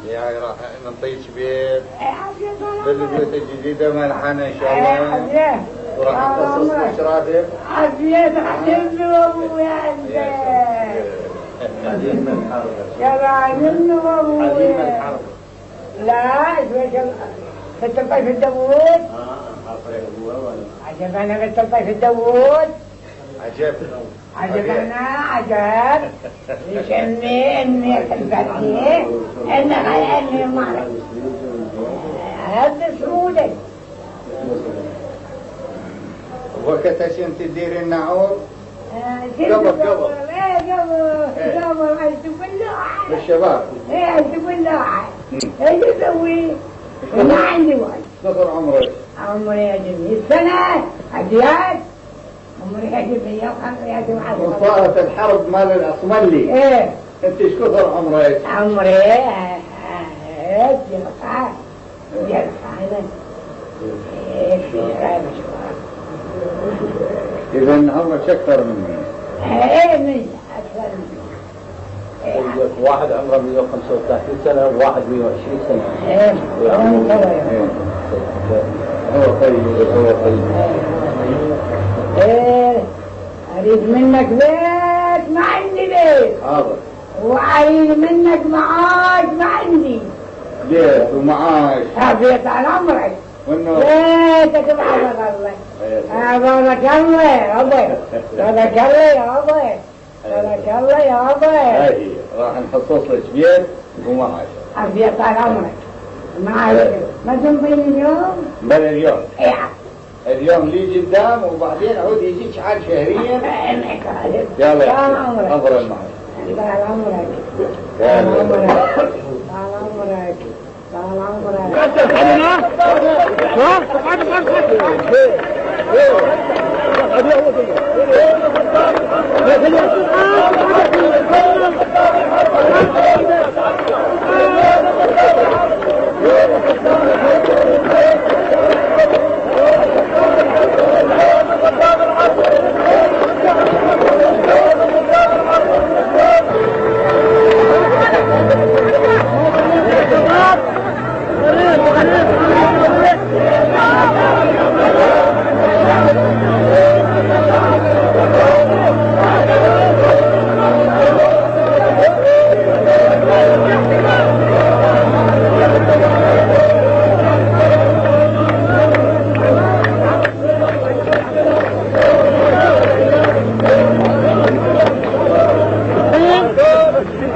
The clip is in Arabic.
يعني راح نعطيك بيت بالبيوت الجديدة ملحنة إن شاء الله. وراح نخصص لك راتب. عافية تحتمي وابويا انت. عديم الحرب. يا راجل وابويا. عديم الحرب. لا قلت الطيف الداوود. حاطين ابوها ولا؟ عجب انا قلت الطيف الداوود. عجب. عجب انا عجب. ليش اني حبتني اني ما هذا سمودك. وقتها انت تديري النعور؟ قبل عايز تقول له بالشباب؟ ايه عايز تقول له ايش اسوي؟ ما عندي وقت. نصر عمرك؟ عمري يا جميل سنة عديات. عمري يا جميل يا جماعة. وصارت الحرب مال الأصملي. ايه انت ايش كثر عمرك؟ عمري جلقة انا إذا عمرك أكثر مني. ايه من أكثر مني. واحد عمره 135 سنة وواحد 120 سنة. ايه هو طيب هو طيب. ايه اريد منك بيت ما عندي بيت. حاضر. وعايز منك معاش ما عندي. بيت ومعاش. بيت على عمرك. وانه بيتك بحضر الله. بارك الله يا ابوي. بارك الله يا ابوي. بارك الله يا ابوي. هاي راح نخصص لك بيت ومعاش. بيت على عمرك. معاش. ما تنطيني اليوم؟ بل اليوم. ايه اليوم لي قدام وبعدين عود يجيك شحال شهريا. يلا يا عمرك. أفضل المعاش. طال عمرك. طال عمرك. طال عمرك. طال عمرك. قد